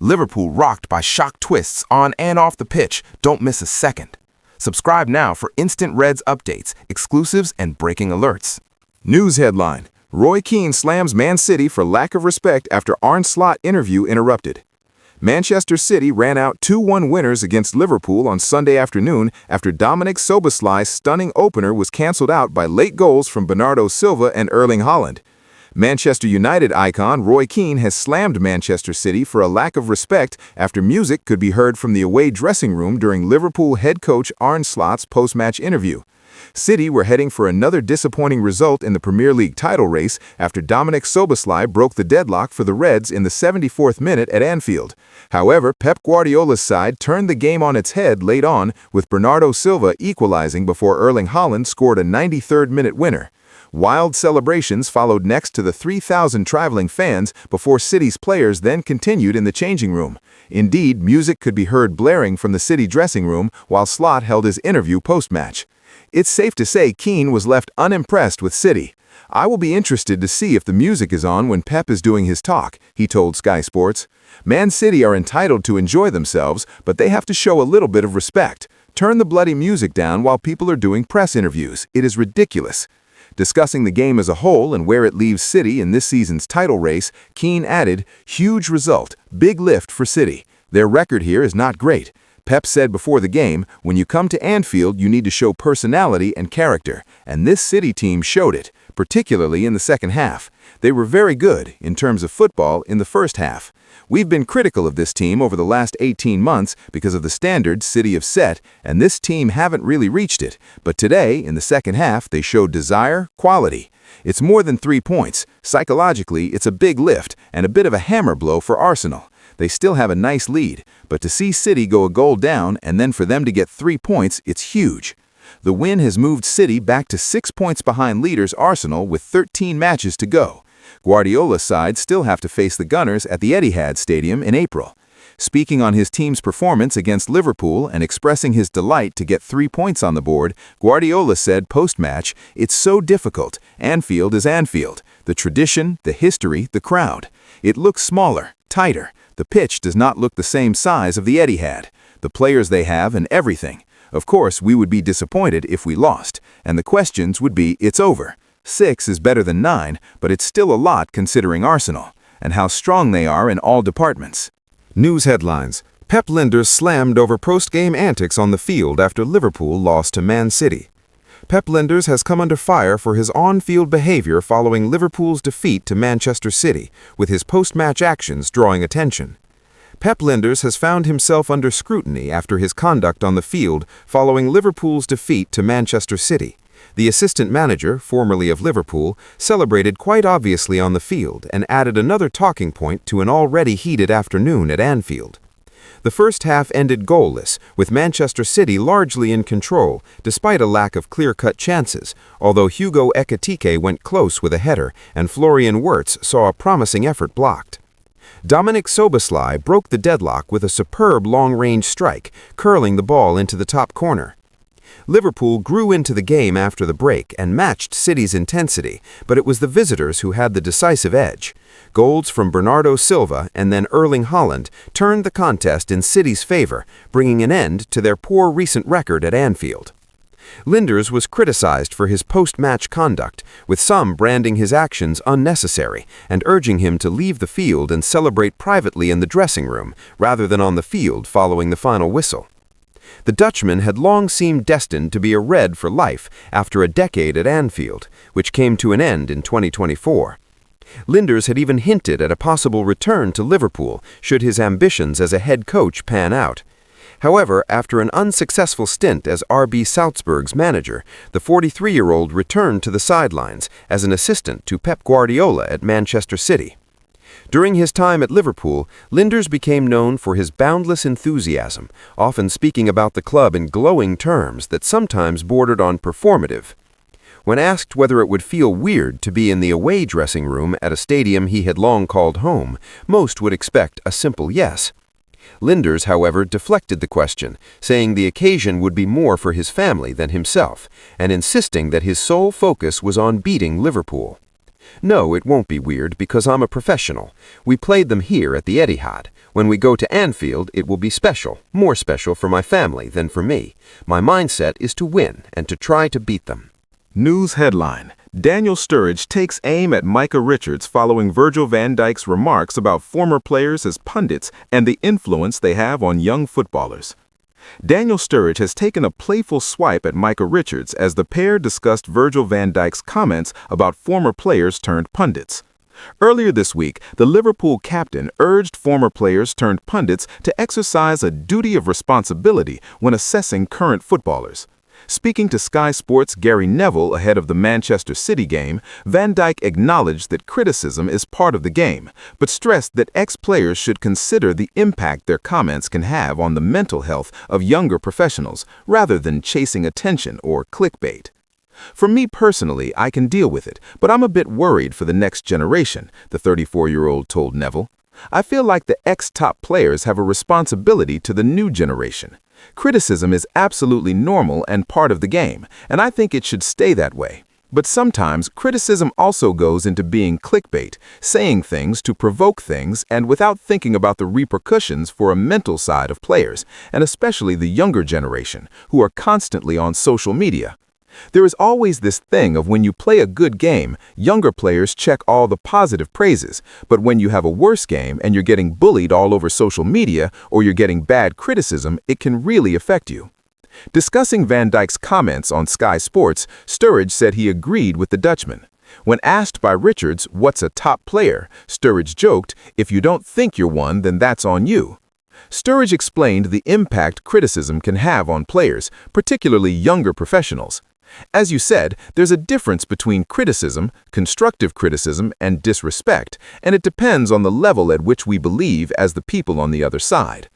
Liverpool rocked by shock twists on and off the pitch. Don't miss a second. Subscribe now for instant Reds updates, exclusives, and breaking alerts. News headline: Roy Keane slams Man City for lack of respect after Arne Slot interview interrupted. Manchester City ran out 2-1 winners against Liverpool on Sunday afternoon after Dominic Szoboszlai's stunning opener was cancelled out by late goals from Bernardo Silva and Erling Haaland. Manchester United icon Roy Keane has slammed Manchester City for a lack of respect after music could be heard from the away dressing room during Liverpool head coach Arne Slot's post-match interview. City were heading for another disappointing result in the Premier League title race after Dominic Szoboszlai broke the deadlock for the Reds in the 74th minute at Anfield. However, Pep Guardiola's side turned the game on its head late on, with Bernardo Silva equalizing before Erling Haaland scored a 93rd-minute winner. Wild celebrations followed next to the 3,000 traveling fans before City's players then continued in the changing room. Indeed, music could be heard blaring from the City dressing room while Slot held his interview post-match. It's safe to say Keane was left unimpressed with City. "I will be interested to see if the music is on when Pep is doing his talk," he told Sky Sports. "Man City are entitled to enjoy themselves, but they have to show a little bit of respect. Turn the bloody music down while people are doing press interviews. It is ridiculous." Discussing the game as a whole and where it leaves City in this season's title race, Keane added, "Huge result, big lift for City. Their record here is not great. Pep said before the game, when you come to Anfield, you need to show personality and character, and this City team showed it, particularly in the second half. They were very good, in terms of football, in the first half. We've been critical of this team over the last 18 months because of the standards City have set, and this team haven't really reached it. But today, in the second half, they showed desire, quality. It's more than 3 points. Psychologically, it's a big lift and a bit of a hammer blow for Arsenal. They still have a nice lead, but to see City go a goal down and then for them to get 3 points, it's huge. The win has moved City back to 6 points behind leaders Arsenal with 13 matches to go. Guardiola's side still have to face the Gunners at the Etihad Stadium in April. Speaking on his team's performance against Liverpool and expressing his delight to get 3 points on the board, Guardiola said post-match, "It's so difficult. Anfield is Anfield. The tradition, the history, the crowd. It looks smaller, tighter. The pitch does not look the same size of the Etihad. The players they have and everything. Of course, we would be disappointed if we lost, and the questions would be, it's over. 6 is better than 9, but it's still a lot considering Arsenal, and how strong they are in all departments." News headlines: Pep Lijnders slammed over post-game antics on the field after Liverpool lost to Man City. Pep Lijnders has come under fire for his on-field behavior following Liverpool's defeat to Manchester City, with his post-match actions drawing attention. Pep Lijnders has found himself under scrutiny after his conduct on the field following Liverpool's defeat to Manchester City. The assistant manager, formerly of Liverpool, celebrated quite obviously on the field and added another talking point to an already heated afternoon at Anfield. The first half ended goalless, with Manchester City largely in control, despite a lack of clear-cut chances, although Hugo Ekitike went close with a header and Florian Wirtz saw a promising effort blocked. Dominic Szoboszlai broke the deadlock with a superb long-range strike, curling the ball into the top corner. Liverpool grew into the game after the break and matched City's intensity, but it was the visitors who had the decisive edge. Goals from Bernardo Silva and then Erling Haaland turned the contest in City's favor, bringing an end to their poor recent record at Anfield. Lijnders was criticized for his post-match conduct, with some branding his actions unnecessary and urging him to leave the field and celebrate privately in the dressing room rather than on the field following the final whistle. The Dutchman had long seemed destined to be a Red for life after a decade at Anfield, which came to an end in 2024. Lijnders had even hinted at a possible return to Liverpool should his ambitions as a head coach pan out. However, after an unsuccessful stint as RB Salzburg's manager, the 43-year-old returned to the sidelines as an assistant to Pep Guardiola at Manchester City. During his time at Liverpool, Lijnders became known for his boundless enthusiasm, often speaking about the club in glowing terms that sometimes bordered on performative. When asked whether it would feel weird to be in the away dressing room at a stadium he had long called home, most would expect a simple yes. Lijnders, however, deflected the question, saying the occasion would be more for his family than himself, and insisting that his sole focus was on beating Liverpool. No, it won't be weird because I'm a professional. We played them here at the Etihad. When we go to Anfield, it will be special, more special for my family than for me. My mindset is to win and to try to beat them. News headline: Daniel Sturridge takes aim at Micah Richards following Virgil van Dijk's remarks about former players as pundits and the influence they have on young footballers. Daniel Sturridge has taken a playful swipe at Micah Richards as the pair discussed Virgil van Dijk's comments about former players turned pundits. Earlier this week, the Liverpool captain urged former players turned pundits to exercise a duty of responsibility when assessing current footballers. Speaking to Sky Sports' Gary Neville ahead of the Manchester City game, Van Dijk acknowledged that criticism is part of the game, but stressed that ex-players should consider the impact their comments can have on the mental health of younger professionals rather than chasing attention or clickbait. For me personally, I can deal with it, but I'm a bit worried for the next generation, the 34-year-old told Neville. I feel like the ex-top players have a responsibility to the new generation. Criticism is absolutely normal and part of the game, and I think it should stay that way. But sometimes criticism also goes into being clickbait, saying things to provoke things and without thinking about the repercussions for a mental side of players, and especially the younger generation, who are constantly on social media. There is always this thing of when you play a good game, younger players check all the positive praises, but when you have a worse game and you're getting bullied all over social media or you're getting bad criticism, it can really affect you. Discussing Van Dijk's comments on Sky Sports, Sturridge said he agreed with the Dutchman. When asked by Richards, what's a top player, Sturridge joked, if you don't think you're one, then that's on you. Sturridge explained the impact criticism can have on players, particularly younger professionals. As you said, there's a difference between criticism, constructive criticism, and disrespect, and it depends on the level at which we believe as the people on the other side.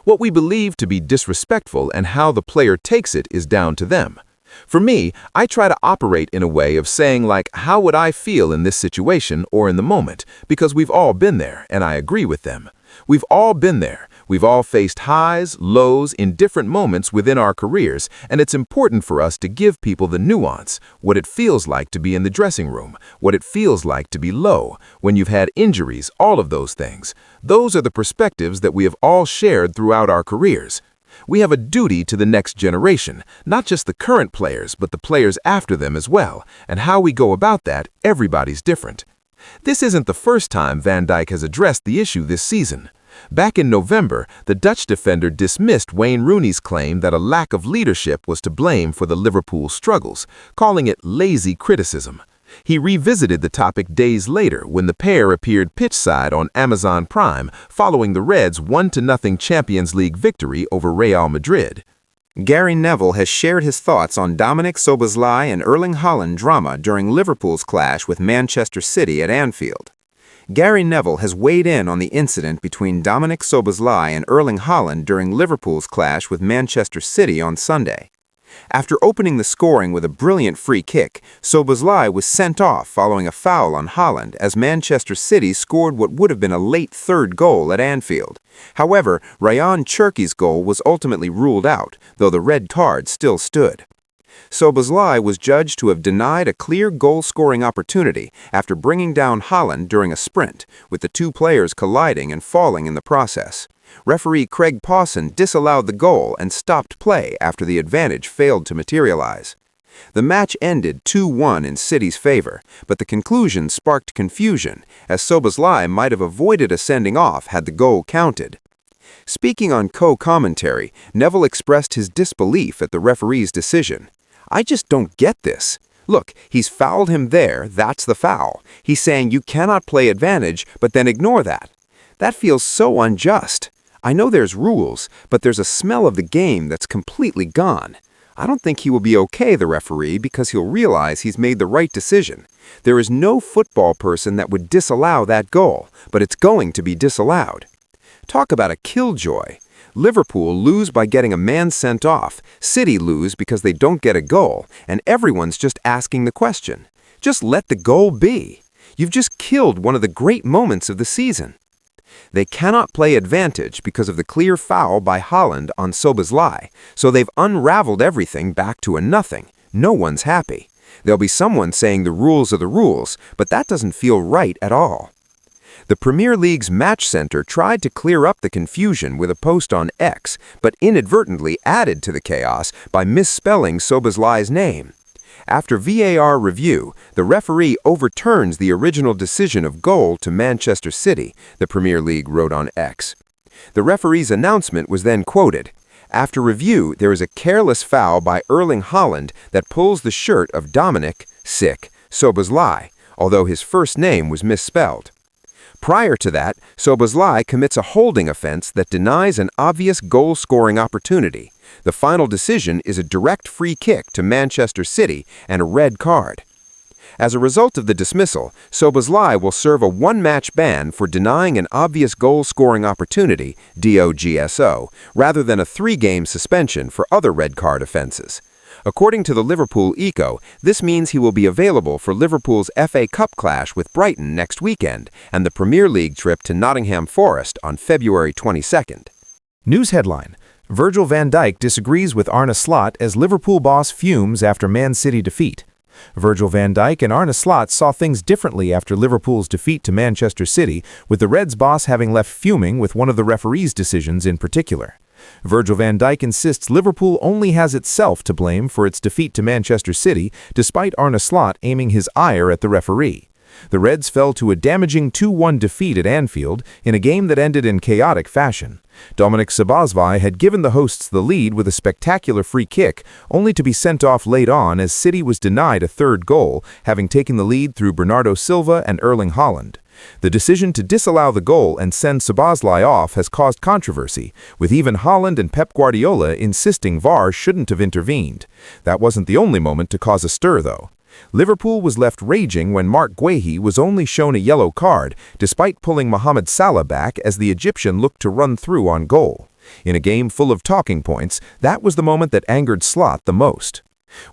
What we believe to be disrespectful and how the player takes it is down to them. For me, I try to operate in a way of saying like, how would I feel in this situation or in the moment, because we've all been there, and I agree with them. We've all been there. We've all faced highs, lows in different moments within our careers, and it's important for us to give people the nuance, what it feels like to be in the dressing room, what it feels like to be low, when you've had injuries, all of those things. Those are the perspectives that we have all shared throughout our careers. We have a duty to the next generation, not just the current players, but the players after them as well, and how we go about that, everybody's different. This isn't the first time Van Dijk has addressed the issue this season. Back in November, the Dutch defender dismissed Wayne Rooney's claim that a lack of leadership was to blame for the Liverpool struggles, calling it lazy criticism. He revisited the topic days later when the pair appeared pitchside on Amazon Prime following the Reds' 1-0 Champions League victory over Real Madrid. Gary Neville has shared his thoughts on Dominic Szoboszlai and Erling Haaland drama during Liverpool's clash with Manchester City at Anfield. Gary Neville has weighed in on the incident between Dominic Szoboszlai and Erling Haaland during Liverpool's clash with Manchester City on Sunday. After opening the scoring with a brilliant free kick, Szoboszlai was sent off following a foul on Haaland as Manchester City scored what would have been a late third goal at Anfield. However, Ryan Cherki's goal was ultimately ruled out, though the red card still stood. Szoboszlai was judged to have denied a clear goal-scoring opportunity after bringing down Haaland during a sprint, with the two players colliding and falling in the process. Referee Craig Pawson disallowed the goal and stopped play after the advantage failed to materialize. The match ended 2-1 in City's favor, but the conclusion sparked confusion, as Szoboszlai might have avoided a sending off had the goal counted. Speaking on co-commentary, Neville expressed his disbelief at the referee's decision. "I just don't get this. Look, he's fouled him there, that's the foul. He's saying you cannot play advantage, but then ignore that. That feels so unjust. I know there's rules, but there's a smell of the game that's completely gone. I don't think he will be okay, the referee, because he'll realize he's made the right decision. There is no football person that would disallow that goal, but it's going to be disallowed." Talk about a killjoy. Liverpool lose by getting a man sent off, City lose because they don't get a goal, and everyone's just asking the question. Just let the goal be. You've just killed one of the great moments of the season. They cannot play advantage because of the clear foul by Haaland on Szoboszlai, so they've unraveled everything back to a nothing. No one's happy. There'll be someone saying the rules are the rules, but that doesn't feel right at all. The Premier League's Match Center tried to clear up the confusion with a post on X, but inadvertently added to the chaos by misspelling Szoboszlai's name. After VAR review, the referee overturns the original decision of goal to Manchester City, the Premier League wrote on X. The referee's announcement was then quoted. After review, there is a careless foul by Erling Haaland that pulls the shirt of Dominic Szoboszlai, although his first name was misspelled. Prior to that, Szoboszlai commits a holding offense that denies an obvious goal-scoring opportunity. The final decision is a direct free kick to Manchester City and a red card. As a result of the dismissal, Szoboszlai will serve a one-match ban for denying an obvious goal-scoring opportunity, DOGSO, rather than a 3-game suspension for other red card offenses. According to the Liverpool Echo, this means he will be available for Liverpool's FA Cup clash with Brighton next weekend and the Premier League trip to Nottingham Forest on February 22nd. News headline: Virgil van Dijk disagrees with Arne Slot as Liverpool boss fumes after Man City defeat. Virgil van Dijk and Arne Slot saw things differently after Liverpool's defeat to Manchester City, with the Reds boss having left fuming with one of the referee's decisions in particular. Virgil van Dijk insists Liverpool only has itself to blame for its defeat to Manchester City, despite Arne Slot aiming his ire at the referee. The Reds fell to a damaging 2-1 defeat at Anfield in a game that ended in chaotic fashion. Dominik Szoboszlai had given the hosts the lead with a spectacular free kick, only to be sent off late on as City was denied a third goal, having taken the lead through Bernardo Silva and Erling Haaland. The decision to disallow the goal and send Szoboszlai off has caused controversy, with even Haaland and Pep Guardiola insisting VAR shouldn't have intervened. That wasn't the only moment to cause a stir, though. Liverpool was left raging when Marc Guéhi was only shown a yellow card, despite pulling Mohamed Salah back as the Egyptian looked to run through on goal. In a game full of talking points, that was the moment that angered Slot the most.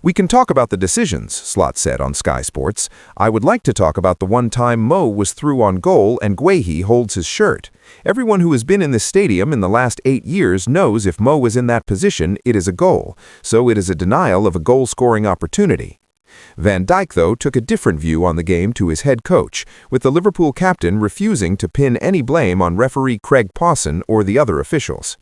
"We can talk about the decisions," Slot said on Sky Sports. "I would like to talk about the one time Mo was through on goal and Guéhi holds his shirt. Everyone who has been in this stadium in the last 8 years knows if Mo is in that position, it is a goal, so it is a denial of a goal-scoring opportunity." Van Dijk, though, took a different view on the game to his head coach, with the Liverpool captain refusing to pin any blame on referee Craig Pawson or the other officials.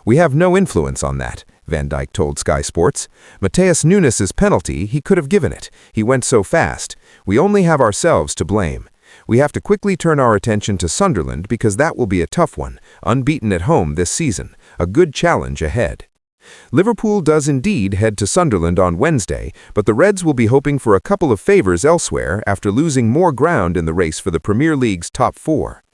"We have no influence on that," Van Dijk told Sky Sports. "Matheus Nunes' penalty, he could have given it. He went so fast. We only have ourselves to blame. We have to quickly turn our attention to Sunderland because that will be a tough one, unbeaten at home this season, a good challenge ahead." Liverpool does indeed head to Sunderland on Wednesday, but the Reds will be hoping for a couple of favors elsewhere after losing more ground in the race for the Premier League's top 4.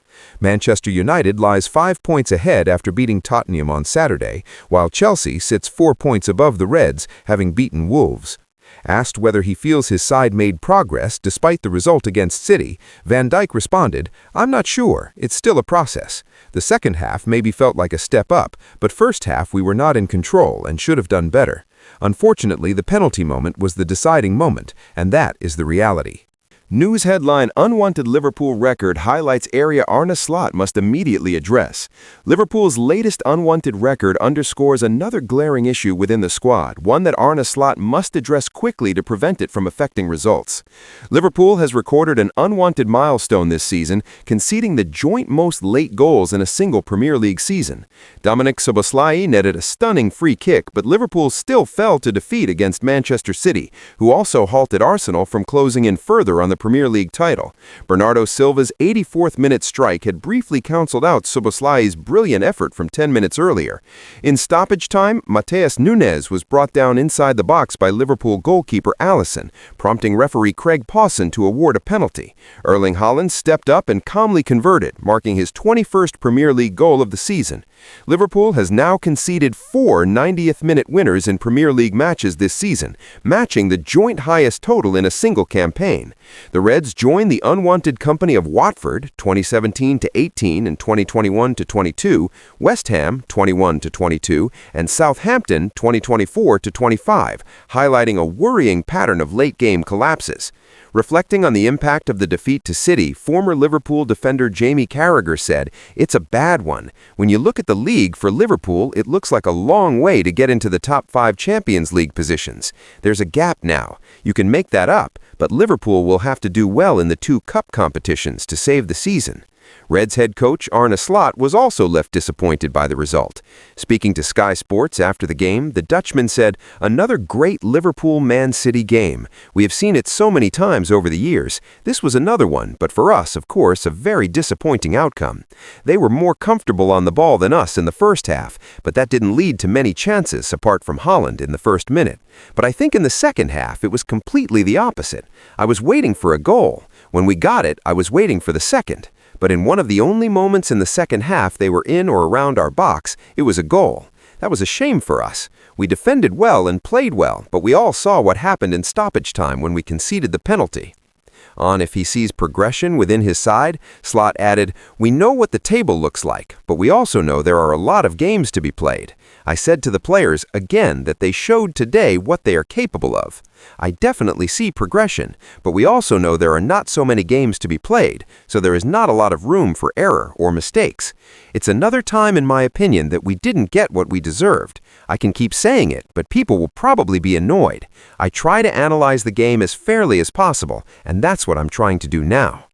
Manchester United lies 5 points ahead after beating Tottenham on Saturday, while Chelsea sits 4 points above the Reds, having beaten Wolves. Asked whether he feels his side made progress despite the result against City, Van Dijk responded, "I'm not sure. It's still a process. The second half maybe felt like a step up, but first half we were not in control and should have done better. Unfortunately, the penalty moment was the deciding moment, and that is the reality." News headline: Unwanted Liverpool record highlights area Arne Slot must immediately address. Liverpool's latest unwanted record underscores another glaring issue within the squad, one that Arne Slot must address quickly to prevent it from affecting results. Liverpool has recorded an unwanted milestone this season, conceding the joint most late goals in a single Premier League season. Dominic Szoboszlai netted a stunning free kick, but Liverpool still fell to defeat against Manchester City, who also halted Arsenal from closing in further on the Premier League title. Bernardo Silva's 84th-minute strike had briefly cancelled out Szoboszlai's brilliant effort from 10 minutes earlier. In stoppage time, Matheus Nunes was brought down inside the box by Liverpool goalkeeper Alisson, prompting referee Craig Pawson to award a penalty. Erling Haaland stepped up and calmly converted, marking his 21st Premier League goal of the season. Liverpool has now conceded 4 90th-minute winners in Premier League matches this season, matching the joint highest total in a single campaign. The Reds join the unwanted company of Watford 2017-18 and 2021-22, West Ham 21-22, and Southampton 2024-25, highlighting a worrying pattern of late-game collapses. Reflecting on the impact of the defeat to City, former Liverpool defender Jamie Carragher said, "It's a bad one. When you look at the league for Liverpool, it looks like a long way to get into the top 5 Champions League positions. There's a gap now. You can make that up, but Liverpool will have to do well in the 2 cup competitions to save the season." Reds head coach Arne Slot was also left disappointed by the result. Speaking to Sky Sports after the game, the Dutchman said, "Another great Liverpool-Man City game. We have seen it so many times over the years. This was another one, but for us, of course, a very disappointing outcome. They were more comfortable on the ball than us in the first half, but that didn't lead to many chances apart from Haaland in the first minute. But I think in the second half, it was completely the opposite. I was waiting for a goal. When we got it, I was waiting for the second. But in one of the only moments in the second half they were in or around our box, it was a goal. That was a shame for us. We defended well and played well, but we all saw what happened in stoppage time when we conceded the penalty." On if he sees progression within his side, Slot added, "We know what the table looks like, but we also know there are a lot of games to be played. I said to the players, again, that they showed today what they are capable of. I definitely see progression, but we also know there are not so many games to be played, so there is not a lot of room for error or mistakes. It's another time, in my opinion, that we didn't get what we deserved. I can keep saying it, but people will probably be annoyed. I try to analyze the game as fairly as possible, and that's what I'm trying to do now."